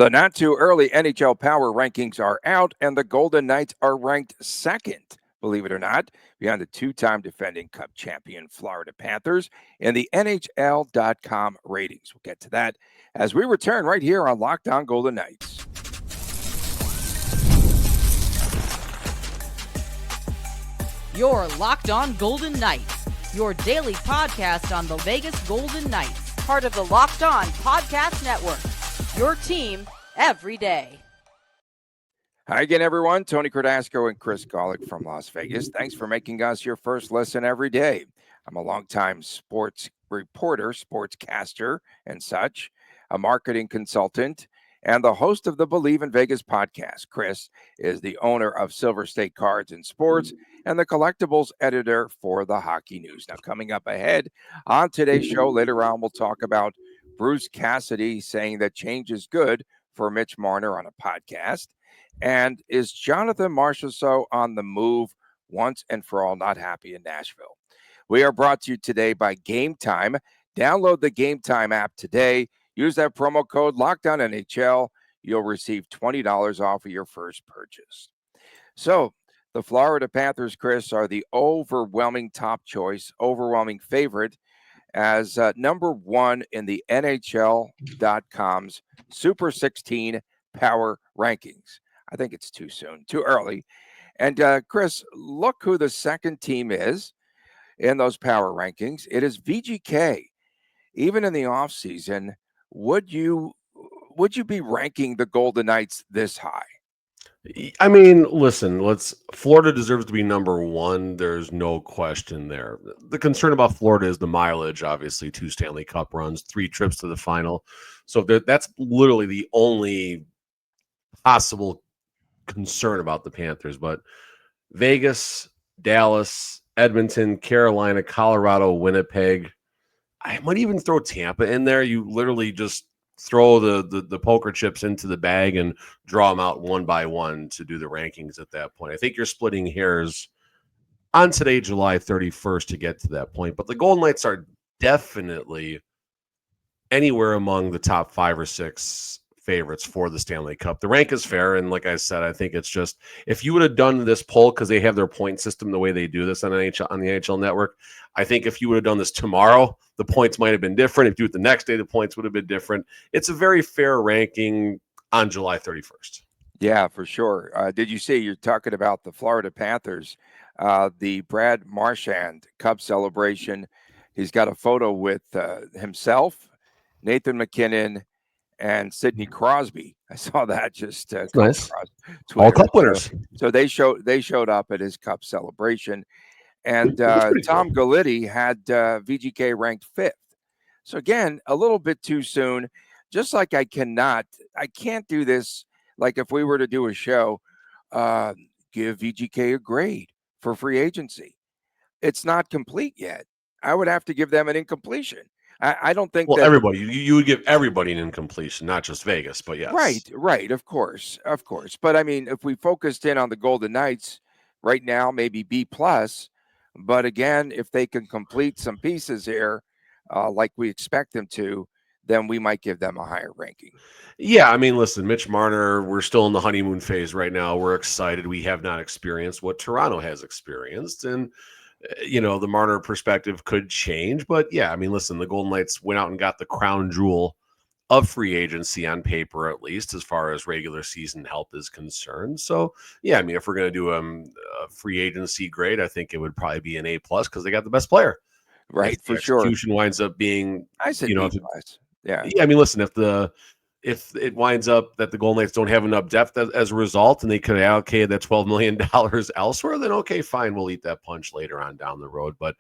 The not too early NHL power rankings are out, and the Golden Knights are ranked second, believe it or not, behind the two-time defending Cup champion Florida Panthers in the NHL.com ratings. We'll get to that as we return right here on Locked On Golden Knights. You're Locked On Golden Knights, your daily podcast on the Vegas Golden Knights, part of the Locked On Podcast Network. Your team every day. Hi again, everyone. Tony Cardasco and Chris Golick from Las Vegas. Thanks for making us your first listen every day. I'm a longtime sports reporter, sportscaster, and such, a marketing consultant, and the host of the Believe in Vegas podcast. Chris is the owner of Silver State Cards and Sports and the collectibles editor for the Hockey News. Now, coming up ahead on today's show, later on, we'll talk about Bruce Cassidy saying that change is good for Mitch Marner on a podcast. And is Jonathan Marchessault on the move once and for all, not happy in Nashville? We are brought to you today by Gametime. Download the Gametime app today. Use that promo code LOCKEDONNHL. You'll receive $20 off of your first purchase. So the Florida Panthers, Chris, are the overwhelming top choice, overwhelming favorite as number one in the NHL.com's Super 16 power rankings. I think it's too soon, too early. And Chris, look who the second team is in those power rankings. It is VGK. Even in the offseason, would you be ranking the Golden Knights this high? I mean, listen, Florida deserves to be number one. There's no question there. The concern about Florida is the mileage, obviously, 2 Stanley Cup runs, 3 trips to the final. So that's literally the only possible concern about the Panthers. But Vegas, Dallas, Edmonton, Carolina, Colorado, Winnipeg, I might even throw Tampa in there. You literally just throw the poker chips into the bag and draw them out one by one to do the rankings at that point. I think you're splitting hairs on today, July 31st, to get to that point. But the Golden Knights are definitely anywhere among the top 5 or 6 favorites for the Stanley Cup. The rank is fair, and like I said, I think it's just, if you would have done this poll, because they have their point system the way they do this on the NHL Network, I think if you would have done this tomorrow, the points might have been different. If you do it the next day, the points would have been different. It's a very fair ranking on July 31st. Yeah, for sure. Did you see, you're talking about the Florida Panthers, the Brad Marchand Cup celebration. He's got a photo with himself, Nathan McKinnon, and Sidney Crosby. I saw that just nice. All Cup winners. So they showed up at his Cup celebration, and Tom Galletti had VGK ranked 5th. So again, a little bit too soon. Just like I can't do this. Like if we were to do a show, give VGK a grade for free agency. It's not complete yet. I would have to give them an incompletion. I don't think that everybody, you would give everybody an incompletion, not just Vegas, but yes. Right. Of course. But I mean, if we focused in on the Golden Knights right now, maybe B+. But again, if they can complete some pieces here, like we expect them to, then we might give them a higher ranking. Yeah, I mean, listen, Mitch Marner, we're still in the honeymoon phase right now. We're excited. We have not experienced what Toronto has experienced. And the Marner perspective could change, but yeah, I mean, listen, the Golden Knights went out and got the crown jewel of free agency on paper, at least as far as regular season help is concerned. So yeah, I mean, if we're going to do a free agency grade, I think it would probably be an A+ because they got the best player. Right, for sure. Execution winds up being, I said B+. Yeah. I mean, listen, if it winds up that the Golden Knights don't have enough depth as a result and they could have allocated that $12 million elsewhere, then okay, fine, we'll eat that punch later on down the road. But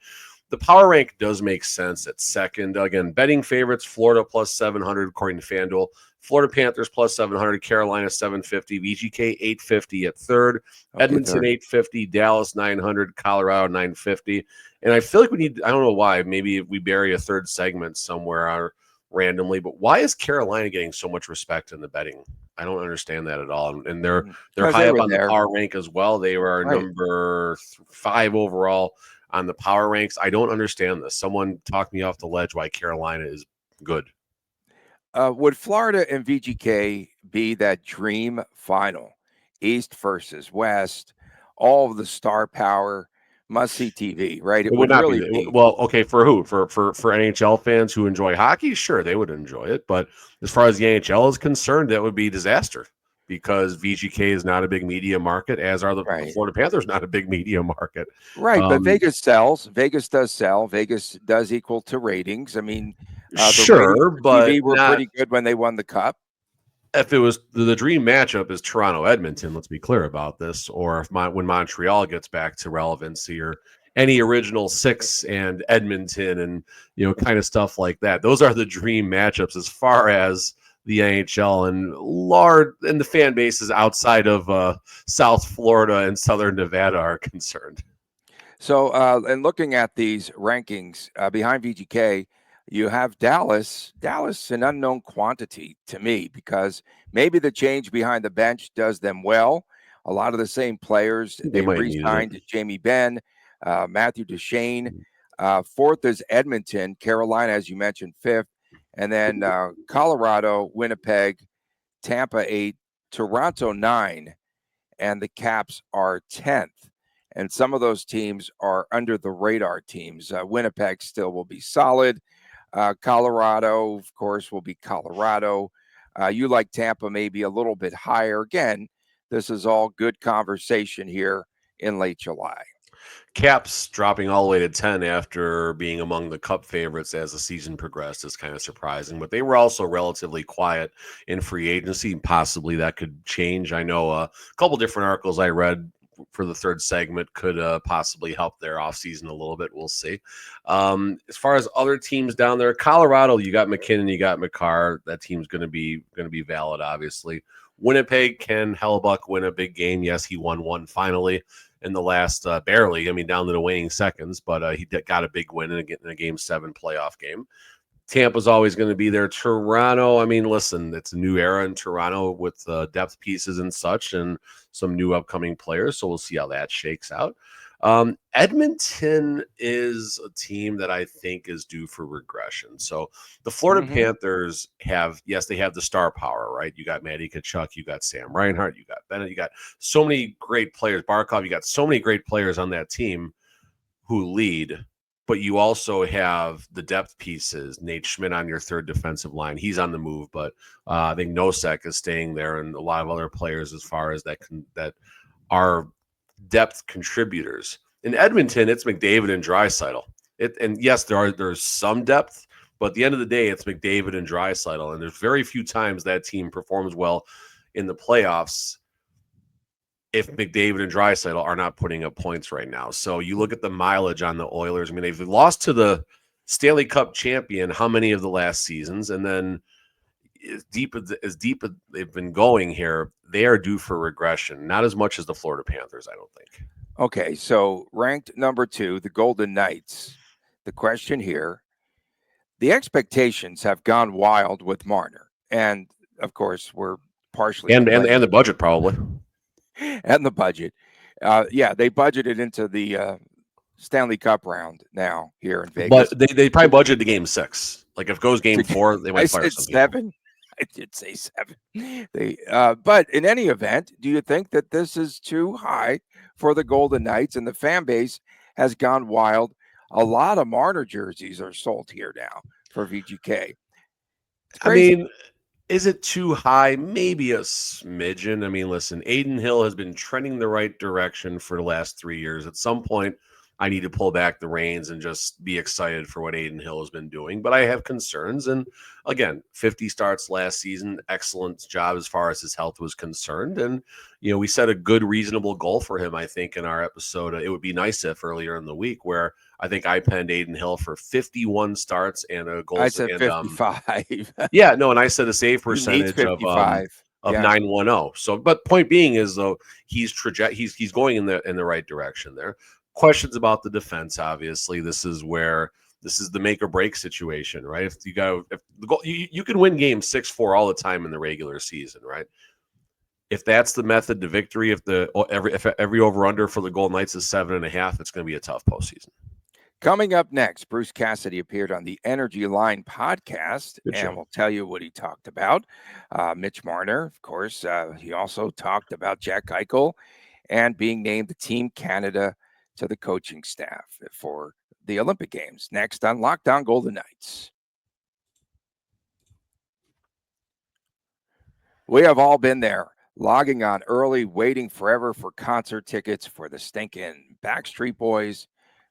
the power rank does make sense at second. Again, betting favorites, Florida plus 700 according to FanDuel. Florida Panthers plus 700, Carolina 750, VGK 850 at third, Edmonton 850, Dallas 900, Colorado 950. And I feel like we need, I don't know why, maybe we bury a third segment somewhere randomly, but why is Carolina getting so much respect in the betting? I don't understand that at all. And they're high up on the power rank as well. They were number 5 overall on the power ranks. I don't understand this. Someone talk me off the ledge why Carolina is good. Would Florida and VGK be that dream final, East versus West, all of the star power, must-see TV, right? It It would would not really be. be. Well, okay, for who? For NHL fans who enjoy hockey, sure, they would enjoy it. But as far as the NHL is concerned, that would be disaster because VGK is not a big media market, as are the Right. Florida Panthers not a big media market. Right, but Vegas sells. Vegas does sell. Vegas does equal to ratings. I mean, the ratings Sure, for but TV were not pretty good when they won the cup. if it was the dream matchup is Toronto Edmonton. Let's be clear about this. Or if when Montreal gets back to relevancy, or any original six and Edmonton, and kind of stuff like that. Those are the dream matchups as far as the NHL and the fan bases outside of South Florida and Southern Nevada are concerned. So, and looking at these rankings behind VGK, you have Dallas. Dallas, an unknown quantity to me because maybe the change behind the bench does them well. A lot of the same players. They They might need re-signed it. Jamie Benn, Matthew Duchene. Fourth is Edmonton. Carolina, as you mentioned, fifth. And then Colorado, Winnipeg, Tampa 8, Toronto 9, and the Caps are 10th. And some of those teams are under the radar teams. Winnipeg still will be solid. Colorado, of course, will be Colorado. You like Tampa maybe a little bit higher. Again, this is all good conversation here in late July. Caps dropping all the way to 10 after being among the Cup favorites as the season progressed is kind of surprising, but they were also relatively quiet in free agency. Possibly that could change. I know a couple different articles I read for the third segment could possibly help their offseason a little bit. We'll see. As far as other teams down there, Colorado, you got McKinnon, you got McCarr. That team's going to be valid, obviously. Winnipeg, can Hellebuck win a big game? Yes, he won one finally in the last barely. I mean, down to the waning seconds, but he got a big win in a Game 7 playoff game. Tampa's always going to be there. Toronto, I mean, listen, it's a new era in Toronto with depth pieces and such and some new upcoming players, so we'll see how that shakes out. Edmonton is a team that I think is due for regression. So the Florida Panthers they have the star power, right? You got Matty Tkachuk, you got Sam Reinhart, you got Bennett, you got so many great players, Barkov, you got so many great players on that team who lead, but you also have the depth pieces. Nate Schmidt on your third defensive line. He's on the move, but I think Nosek is staying there, and a lot of other players as far as that are depth contributors. In Edmonton, it's McDavid and Draisaitl. And yes, there's some depth, but at the end of the day, it's McDavid and Draisaitl, and there's very few times that team performs well in the playoffs if McDavid and Draisaitl are not putting up points right now. So you look at the mileage on the Oilers. I mean, they've lost to the Stanley Cup champion how many of the last seasons, and then as deep as they've been going here, they are due for regression. Not as much as the Florida Panthers, I don't think. Okay, so ranked number 2, the Golden Knights. The question here, the expectations have gone wild with Marner. And, of course, we're partially and the budget probably. And the budget. They budgeted into the Stanley Cup round now here in Vegas. But they probably budgeted the Game 6. Like if it goes Game 4, they might fire something. 7. I did say 7. But in any event, do you think that this is too high for the Golden Knights, and the fan base has gone wild? A lot of Marner jerseys are sold here now for VGK. I mean, is it too high? Maybe a smidgen. I mean, listen, Aiden Hill has been trending the right direction for the last 3 years. At some point, I need to pull back the reins and just be excited for what Aiden Hill has been doing. But I have concerns. And again, 50 starts last season, excellent job as far as his health was concerned. And, we set a good, reasonable goal for him, I think, in our episode. It would be nice if earlier in the week where I think I penned Aiden Hill for 51 starts and a goal. I said 55. Yeah, no, and I said a save percentage of 910. So, but point being is though he's going in the right direction there. Questions about the defense, obviously. This is the make or break situation, right? If the goal, you can win games 6-4 all the time in the regular season, right? If that's the method to victory, if every over under for the Golden Knights is 7.5, it's going to be a tough postseason. Coming up next, Bruce Cassidy appeared on the Energy Line podcast, Good and show. we'll tell you what he talked about. Mitch Marner, of course, he also talked about Jack Eichel and being named the Team Canada to the coaching staff for the Olympic Games. Next on Locked On Golden Knights. We have all been there, logging on early, waiting forever for concert tickets for the stinking Backstreet Boys.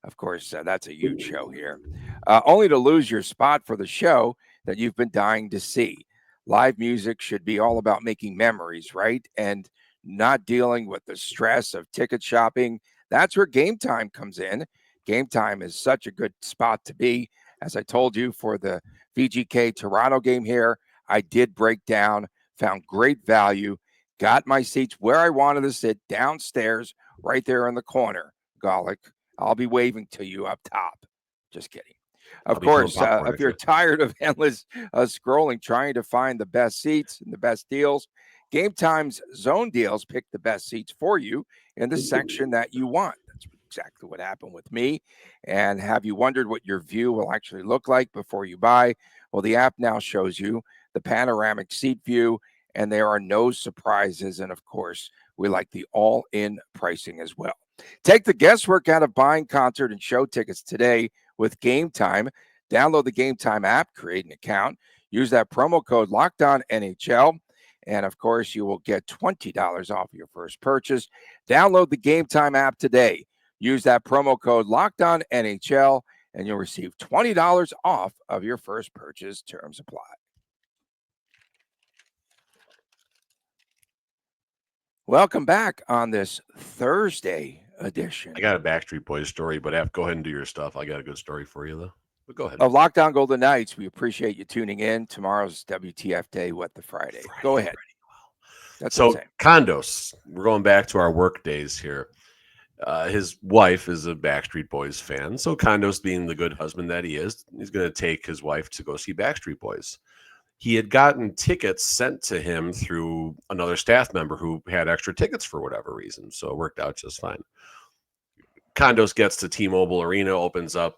Of course, that's a huge show here. Only to lose your spot for the show that you've been dying to see. Live music should be all about making memories, right? And not dealing with the stress of ticket shopping. That's where Gametime comes in. Gametime is such a good spot to be. As I told you, for the VGK Toronto game here, I did break down, found great value, got my seats where I wanted to sit, downstairs, right there in the corner. Golick, I'll be waving to you up top. Just kidding. Of course, if you're tired of endless scrolling, trying to find the best seats and the best deals, Gametime's zone deals pick the best seats for you in the section that you want. That's exactly what happened with me. And have you wondered what your view will actually look like before you buy? Well, the app now shows you the panoramic seat view, and there are no surprises. And of course, we like the all-in pricing as well. Take the guesswork out of buying concert and show tickets today with Gametime. Download the Gametime app, create an account, use that promo code LOCKEDONNHL, and of course, you will get $20 off your first purchase. Download the Gametime app today. Use that promo code LOCKEDONNHL, and you'll receive $20 off of your first purchase. Terms apply. Welcome back on this Thursday edition. I got a Backstreet Boys story, but go ahead and do your stuff. I got a good story for you, though. But go ahead. Of Locked On Golden Knights, we appreciate you tuning in. Tomorrow's WTF Day, What the Friday. Go ahead. That's so condos. We're going back to our work days here. His wife is a Backstreet Boys fan. So Condos, being the good husband that he is, he's going to take his wife to go see Backstreet Boys. He had gotten tickets sent to him through another staff member who had extra tickets for whatever reason. So it worked out just fine. Condos gets to T-Mobile Arena, opens up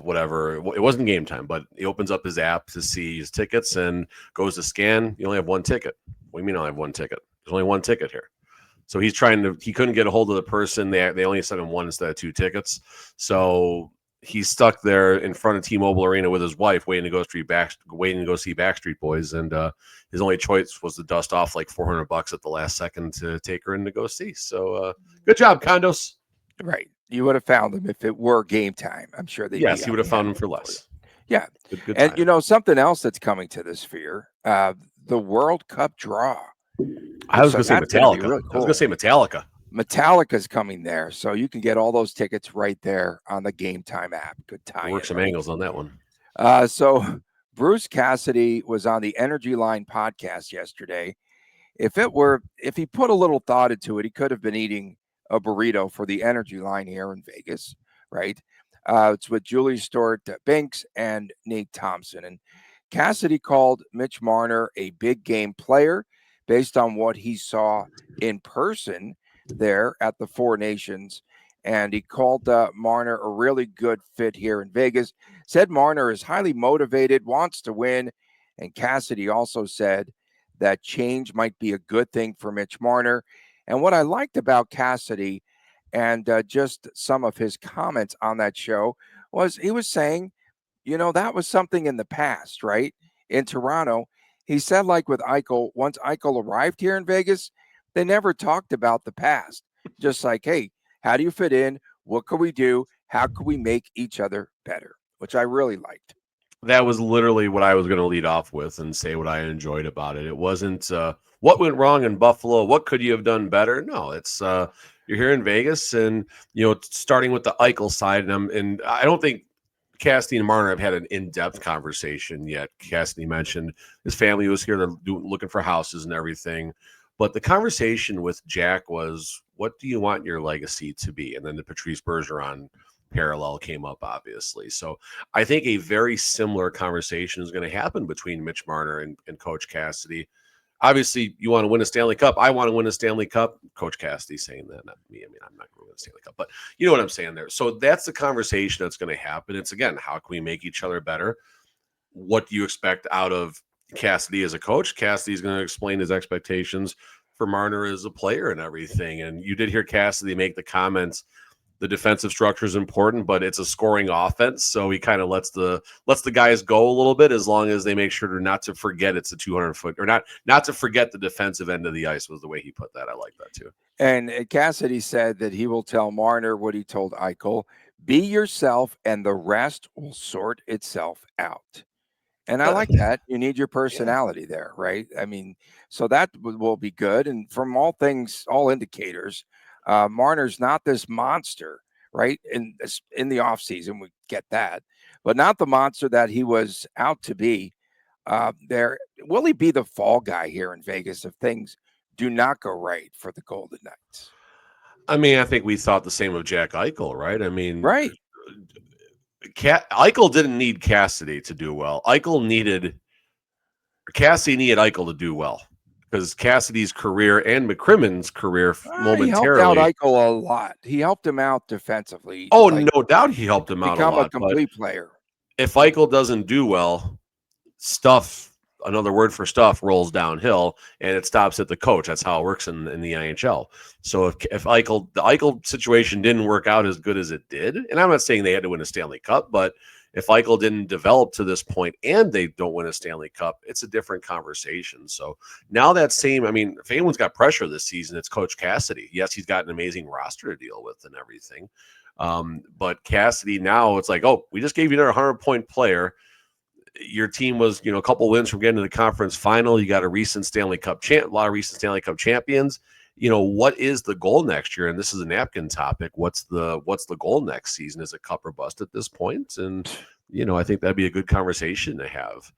whatever. It wasn't game time, but he opens up his app to see his tickets and goes to scan. You only have one ticket. What do you mean I only have one ticket? There's only one ticket here. So he couldn't get a hold of the person. They only sent him one instead of two tickets. So he's stuck there in front of T-Mobile Arena with his wife, waiting to go see Backstreet Boys, and his only choice was to dust off like $400 at the last second to take her in to go see. So good job, Condos. Right, you would have found them if it were game time. I'm sure that. Yes, he would have found them for less. Yeah, good and time. Something else that's coming to this sphere, the World Cup draw. I was going to say Metallica. Really cool. I was going to say Metallica. Metallica's coming there, so you can get all those tickets right there on the Gametime app. Good time. Work some angles on that one. So Bruce Cassidy was on the Energy Line podcast yesterday. If he put a little thought into it, he could have been eating a burrito for the Energy Line here in Vegas, right? It's with Julie Stewart-Binks and Nate Thompson. And Cassidy called Mitch Marner a big game player based on what he saw in person there at the Four Nations. And he called Marner a really good fit here in Vegas. Said Marner is highly motivated, wants to win. And Cassidy also said that change might be a good thing for Mitch Marner. And what I liked about Cassidy and just some of his comments on that show was he was saying, that was something in the past, right? In Toronto, he said, like with Eichel, once Eichel arrived here in Vegas, they never talked about the past. Just like, hey, how do you fit in? What could we do? How could we make each other better? Which I really liked. That was literally what I was going to lead off with and say what I enjoyed about it. It wasn't what went wrong in Buffalo. What could you have done better? No, it's you're here in Vegas, and starting with the Eichel side, and I don't think Cassidy and Marner have had an in-depth conversation yet. Cassidy mentioned his family was here, they're looking for houses and everything. But the conversation with Jack was, what do you want your legacy to be? And then the Patrice Bergeron parallel came up, obviously. So I think a very similar conversation is going to happen between Mitch Marner and Coach Cassidy. obviously you want to win a Stanley Cup. I want to win a Stanley Cup. Coach Cassidy saying that, not me. I mean, I'm not going to win a Stanley Cup, but you know what I'm saying there. So that's the conversation that's going to happen. It's, again, how can we make each other better? What do you expect out of Cassidy as a coach? Cassidy is going to explain his expectations for Marner as a player and everything. And you did hear Cassidy make the comments, the defensive structure is important, but it's a scoring offense. So he kind of lets the guys go a little bit, as long as they make sure not to forget it's a 200-foot, or not to forget the defensive end of the ice, was the way he put that. I like that too. And Cassidy said that he will tell Marner what he told Eichel: be yourself and the rest will sort itself out. And I like that. You need your personality there, right? I mean, so that will be good. And from all indicators, Marner's not this monster, right? In the offseason, we get that, but not the monster that he was out to be. Will he be the fall guy here in Vegas if things do not go right for the Golden Knights? I mean, I think we thought the same of Jack Eichel, right? I mean, right. Eichel didn't need Cassidy to do well. Cassidy needed Eichel to do well, because Cassidy's career and McCrimmon's career momentarily. He helped out Eichel a lot. He helped him out defensively. Oh, no doubt he helped him out a lot. Become a complete player. If Eichel doesn't do well, another word for stuff, rolls downhill, and it stops at the coach. That's how it works in the NHL. So if the Eichel situation didn't work out as good as it did, and I'm not saying they had to win a Stanley Cup, but if Eichel didn't develop to this point and they don't win a Stanley Cup, it's a different conversation. So now if anyone's got pressure this season, it's Coach Cassidy. Yes, he's got an amazing roster to deal with and everything. But Cassidy, now it's like, oh, we just gave you another 100-point player. Your team was, a couple wins from getting to the conference final. You got a lot of recent Stanley Cup champions. What is the goal next year? And this is a napkin topic. What's the goal next season? Is it cup or bust at this point? And, I think that'd be a good conversation to have.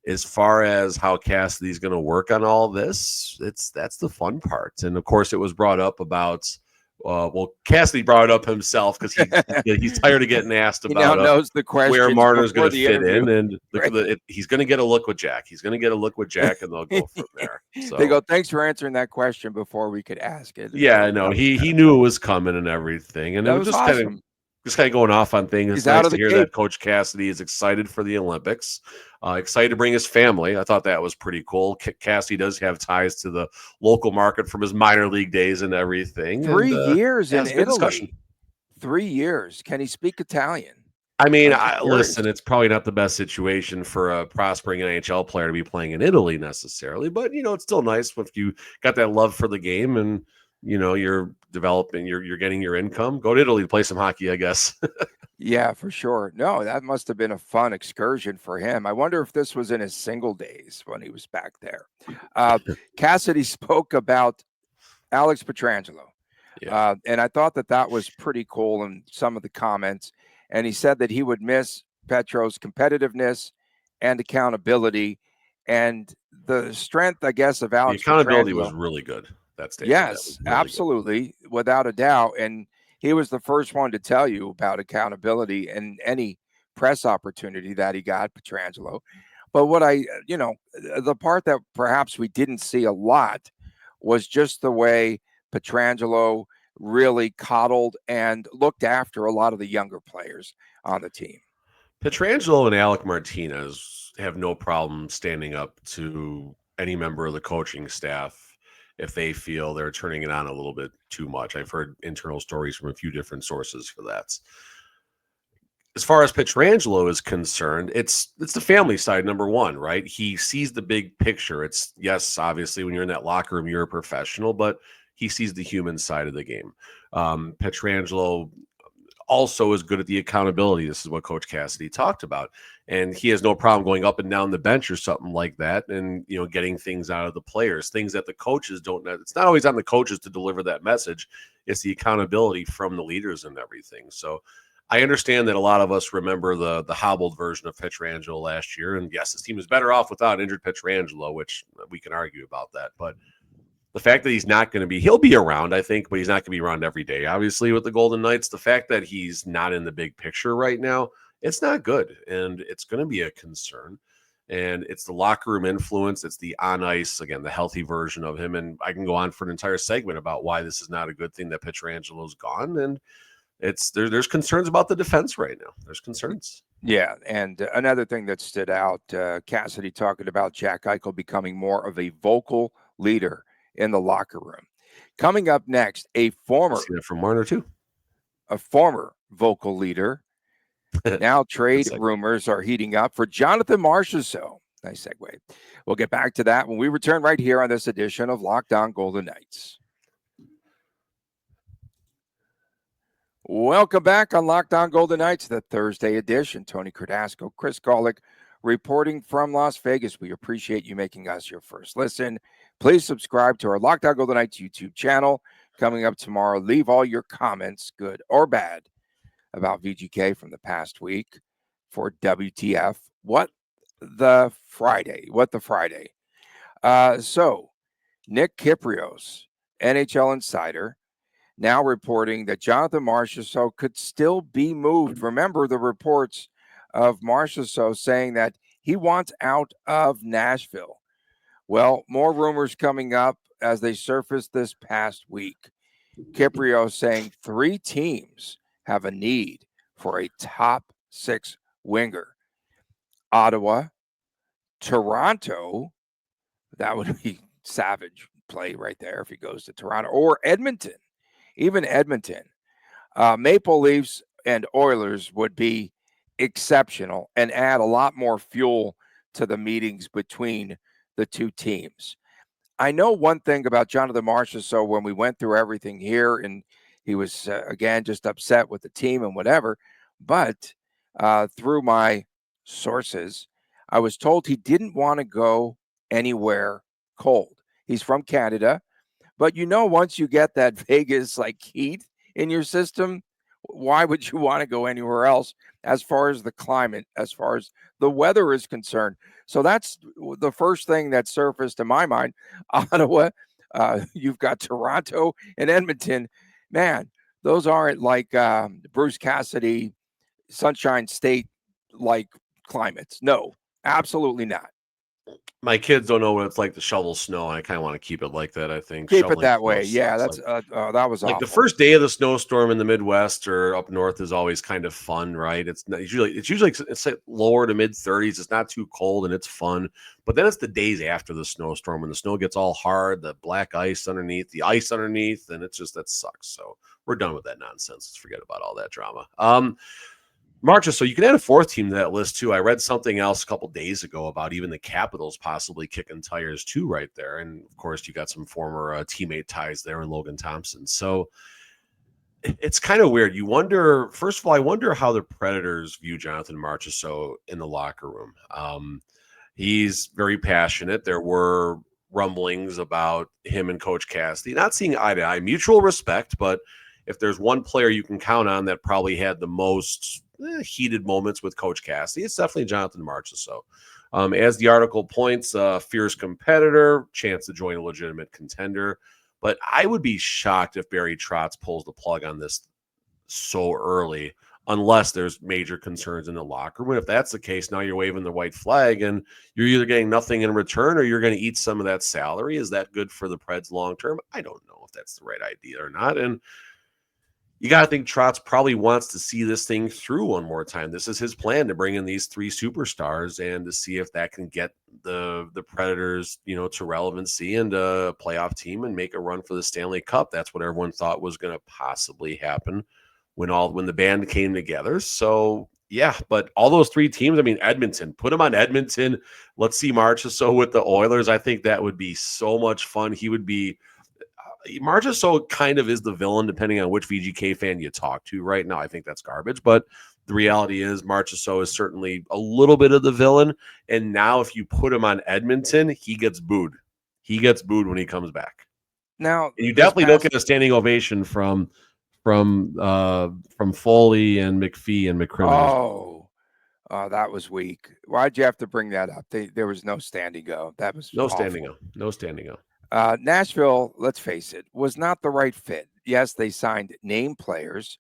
As far as how Cassidy's going to work on all this, that's the fun part. And of course it was brought up about, Cassidy brought it up himself, because he's tired of getting asked about knows the where Marner's going to fit interview. in, and he's going to get a look with Jack. He's going to get a look with Jack, and they'll go from there. So they go, thanks for answering that question before we could ask it. Yeah, I know. He knew it was coming and everything, and it was just awesome. kind of going off on things. He's it's nice out of to the hear gate. that Coach Cassidy is excited for the Olympics, excited to bring his family. I thought that was pretty cool. Cassidy does have ties to the local market from his minor league days and everything. 3 years in Italy. Discussion. 3 years. Can he speak Italian? I mean, listen, it's probably not the best situation for a prospering NHL player to be playing in Italy necessarily, but it's still nice if you got that love for the game and you're developing, you're getting your income. Go to Italy to play some hockey, I guess. Yeah, for sure. No, that must have been a fun excursion for him. I wonder if this was in his single days when he was back there. Cassidy spoke about Alex Pietrangelo. Yeah. And I thought that was pretty cool in some of the comments. And he said that he would miss Petro's competitiveness and accountability and the strength, I guess, of Alex. The accountability Pietrangelo was really good. That statement. Yes, really absolutely, good. Without a doubt. And he was the first one to tell you about accountability and any press opportunity that he got, Pietrangelo. But what the part that perhaps we didn't see a lot was just the way Pietrangelo really coddled and looked after a lot of the younger players on the team. Pietrangelo and Alec Martinez have no problem standing up to any member of the coaching staff if they feel they're turning it on a little bit too much. I've heard internal stories from a few different sources for that. As far as Pietrangelo is concerned, it's the family side, number one, right? He sees the big picture. It's, yes, obviously when you're in that locker room, you're a professional, but he sees the human side of the game. Pietrangelo also is good at the accountability. This is what Coach Cassidy talked about. And he has no problem going up and down the bench or something like that and, getting things out of the players, things that the coaches don't know. It's not always on the coaches to deliver that message. It's the accountability from the leaders and everything. So I understand that a lot of us remember the hobbled version of Pietrangelo last year. And yes, this team is better off without injured Pietrangelo, which we can argue about that. But the fact that he's not going to be, he'll be around, I think, but he's not going to be around every day, obviously, with the Golden Knights. The fact that he's not in the big picture right now, it's not good, and it's going to be a concern. And it's the locker room influence. It's the on ice, again, the healthy version of him. And I can go on for an entire segment about why this is not a good thing that Pietrangelo's gone. And there's concerns about the defense right now. There's concerns. Yeah, and another thing that stood out, Cassidy talking about Jack Eichel becoming more of a vocal leader in the locker room. Coming up next, I see that from Marner too. A former vocal leader. Now trade rumors are heating up for Jonathan Marchessault. Nice segue. We'll get back to that when we return right here on this edition of Locked On Golden Knights. Welcome back on Locked On Golden Knights, the Thursday edition. Tony Cardasco, Chris Golick reporting from Las Vegas. We appreciate you making us your first listen. Please subscribe to our Locked On Golden Knights YouTube channel. Coming up tomorrow, leave all your comments, good or bad, about VGK from the past week for WTF. What the Friday. So Nick Kypreos, NHL insider, now reporting that Jonathan Marchessault could still be moved. Remember the reports of Marchessault saying that he wants out of Nashville. Well, more rumors coming up as they surfaced this past week. Kypreos saying 3 teams have a need for a top 6 winger. Ottawa, Toronto, that would be savage play right there if he goes to Toronto, or Edmonton, even Edmonton. Maple Leafs and Oilers would be exceptional and add a lot more fuel to the meetings between the two teams. I know one thing about Jonathan Marchessault when we went through everything here, and he was, again, just upset with the team and whatever. But through my sources, I was told he didn't want to go anywhere cold. He's from Canada. But, once you get that Vegas heat in your system, why would you want to go anywhere else as far as the climate, as far as the weather is concerned? So that's the first thing that surfaced in my mind. Ottawa, you've got Toronto and Edmonton. Man, those aren't like Bruce Cassidy, Sunshine State climates. No, absolutely not. My kids don't know what it's like to shovel snow. I kind of want to keep it like that. I think keep it that way. Yeah, that's that was like awful. The first day of the snowstorm in the Midwest or up north is always kind of fun, right? It's usually lower to mid 30s. It's not too cold and it's fun. But then it's the days after the snowstorm when the snow gets all hard, the black ice underneath, the ice underneath, and that sucks. So we're done with that nonsense. Let's forget about all that drama. Marchessault, so you can add a 4th team to that list too. I read something else a couple days ago about even the Capitals possibly kicking tires too right there. And of course, you got some former teammate ties there in Logan Thompson. So it's kind of weird. You wonder, first of all, I wonder how the Predators view Jonathan Marchessault in the locker room. He's very passionate. There were rumblings about him and Coach Cassidy not seeing eye to eye, mutual respect, but if there's one player you can count on that probably had the most heated moments with Coach Cassidy, it's definitely Jonathan Marchessault. As the article points, fierce competitor, chance to join a legitimate contender. But I would be shocked if Barry Trotz pulls the plug on this so early, unless there's major concerns in the locker room. And if that's the case, now you're waving the white flag and you're either getting nothing in return or you're going to eat some of that salary. Is that good for the Preds long term? I don't know if that's the right idea or not. And you got to think Trotz probably wants to see this thing through one more time. This is his plan to bring in these 3 superstars and to see if that can get the Predators, to relevancy and a playoff team and make a run for the Stanley Cup. That's what everyone thought was going to possibly happen when the band came together. So yeah, but all those 3 teams, Edmonton, put him on Edmonton. Let's see Marchessault with the Oilers. I think that would be so much fun. He would be Marchessault kind of is the villain, depending on which VGK fan you talk to right now. I think that's garbage, but the reality is Marchessault is certainly a little bit of the villain. And now if you put him on Edmonton, he gets booed. He gets booed when he comes back. Now, and you definitely don't get a standing ovation from Foley and McPhee and McCrimmon. Oh, that was weak. Why'd you have to bring that up? There was no standing go. That was no awful. standing go. No standing go. Nashville, let's face it, was not the right fit. Yes, they signed name players,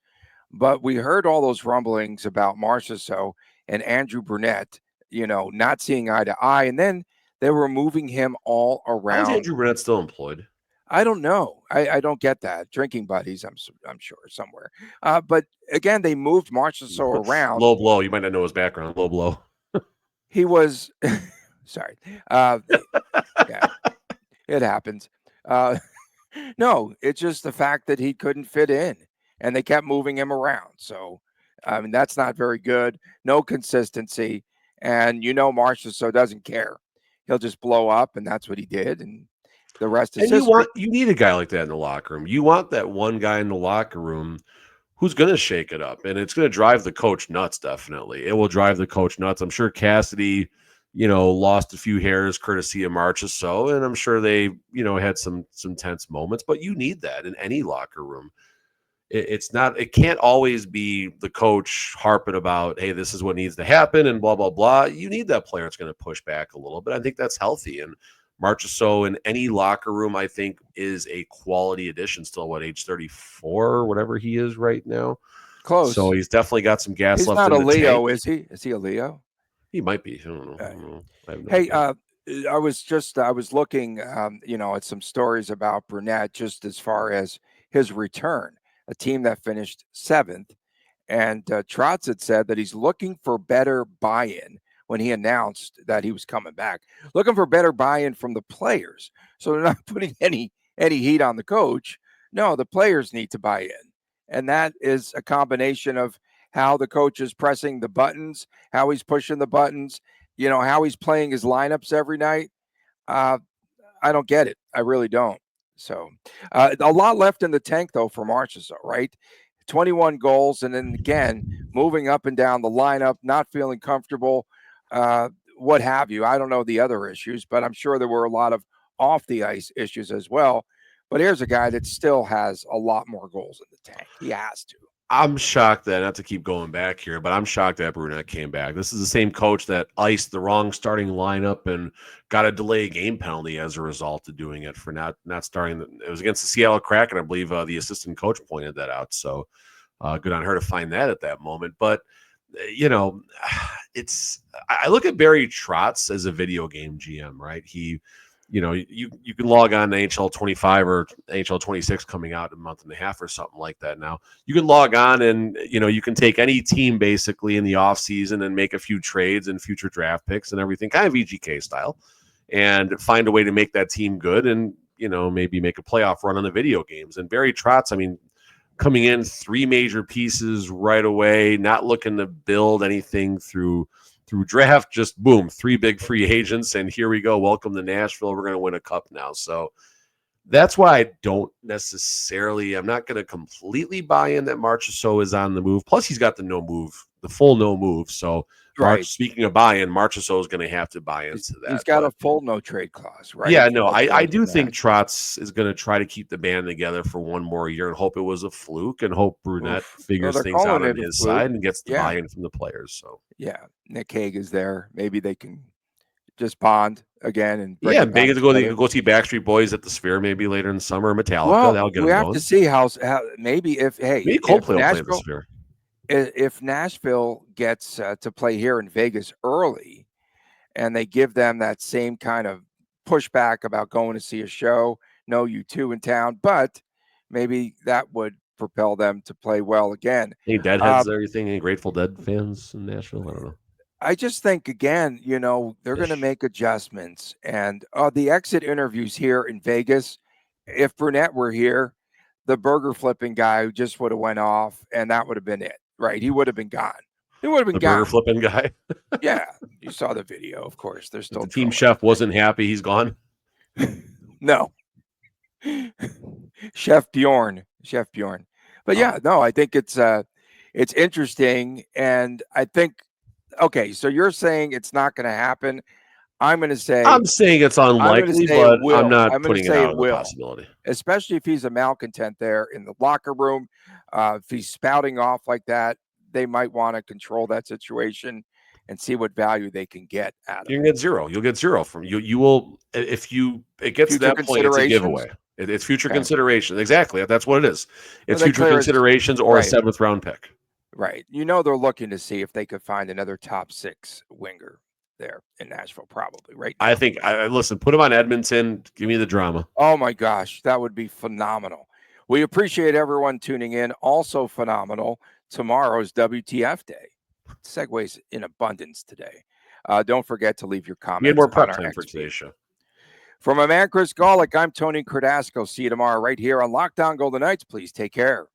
but we heard all those rumblings about Marchessault and Andrew Brunette not seeing eye to eye. And then they were moving him all How is around. Andrew Brunette still employed? I don't know. I don't get that. Drinking buddies, I'm sure somewhere. But again, they moved Marchessault around. Low blow. You might not know his background. Low blow. He was sorry. Yeah, it happens. No, it's just the fact that he couldn't fit in, and they kept moving him around. So, I mean, that's not very good. No consistency, and Marchessault doesn't care. He'll just blow up, and that's what he did, and the rest is history. You need a guy like that in the locker room. You want that one guy in the locker room who's going to shake it up, and it's going to drive the coach nuts. Definitely, it will drive the coach nuts. I'm sure Cassidy, lost a few hairs courtesy of Marchessault, and I'm sure they, had some tense moments. But you need that in any locker room. It can't always be the coach harping about, hey, this is what needs to happen and blah, blah, blah. You need that player that's going to push back a little bit. I think that's healthy. And Marchessault in any locker room, I think, is a quality addition. Still, age 34 or whatever he is right now. Close. So he's definitely got some gas he's left not in a the Leo, tank. is he? Is he a Leo? He might be. I don't know. I have no Hey, idea. I was looking, at some stories about Brunette just as far as his return, a team that finished 7th. And Trotz had said that he's looking for better buy-in when he announced that he was coming back, looking for better buy-in from the players. So they're not putting any heat on the coach. No, the players need to buy in. And that is a combination of how the coach is pressing the buttons, how he's pushing the buttons, how he's playing his lineups every night. I don't get it. I really don't. So a lot left in the tank, though, for Marchessault, right? 21 goals. And then again, moving up and down the lineup, not feeling comfortable, what have you. I don't know the other issues, but I'm sure there were a lot of off the ice issues as well. But here's a guy that still has a lot more goals in the tank. He has to. I'm shocked that, not to keep going back here, but I'm shocked that Brunette came back. This is the same coach that iced the wrong starting lineup and got a delay game penalty as a result of doing it for not starting. It was against the Seattle Kraken, I believe. The assistant coach pointed that out. So good on her to find that at that moment. But I look at Barry Trotz as a video game GM, right? He. You can log on to NHL 25 or NHL 26 coming out in a month and a half or something like that now. You can log on and, you can take any team basically in the offseason and make a few trades and future draft picks and everything, kind of VGK style, and find a way to make that team good and, maybe make a playoff run on the video games. And Barry Trotz, coming in 3 major pieces right away, not looking to build anything through draft, just boom, 3 big free agents, and here we go. Welcome to Nashville. We're going to win a cup now. So that's why I don't necessarily, I'm not going to completely buy in that Marchessault is on the move. Plus, he's got the full no move. So, right. Speaking of buy-in, Marchessault is going to have to buy into that. He's got a full no trade clause, right? Yeah, no, I do think Trotz is going to try to keep the band together for one more year and hope it was a fluke and hope Brunette figures things out on his side and gets the buy-in from the players. So yeah, Nick Hague is there. Maybe they can just bond again and maybe go see Backstreet Boys at the Sphere maybe later in the summer. Metallica, well, that'll get we them have going. To see how maybe Coldplay will play at the Sphere. If Nashville gets to play here in Vegas early, and they give them that same kind of pushback about going to see a show, no U2 in town, but maybe that would propel them to play well again. Any Deadheads or anything? Any Grateful Dead fans in Nashville? I don't know. I just think, again, they're going to make adjustments. And the exit interviews here in Vegas, if Brunette were here, the burger flipping guy who just would have went off, and that would have been it, right? He would have been gone. He would have been gone. Burger flipping guy? Yeah. You saw the video, of course. They're still the team chef wasn't happy. He's gone. No. Chef Bjorn. But yeah, no, I think it's interesting. And I think, okay, so you're saying it's not going to happen. I'm saying it's unlikely, but I'm not putting it out of the possibility. Especially if he's a malcontent there in the locker room. If he's spouting off like that, they might want to control that situation and see what value they can get out of it. You'll get zero. You'll get zero from you. You will, it gets to that point, it's a giveaway. It's future consideration. Exactly. That's what it is. It's future considerations or a 7th round pick. Right. They're looking to see if they could find another top 6 winger. there in Nashville, probably right now. I think, listen, put him on Edmonton. Give me the drama. Oh, my gosh. That would be phenomenal. We appreciate everyone tuning in. Also phenomenal, tomorrow's WTF Day. Segues in abundance today. Don't forget to leave your comments. We had more on prep our time for XP. today's show. From my man, Chris Golick, I'm Tony Cardasco. See you tomorrow right here on Lockdown Golden Knights. Please take care.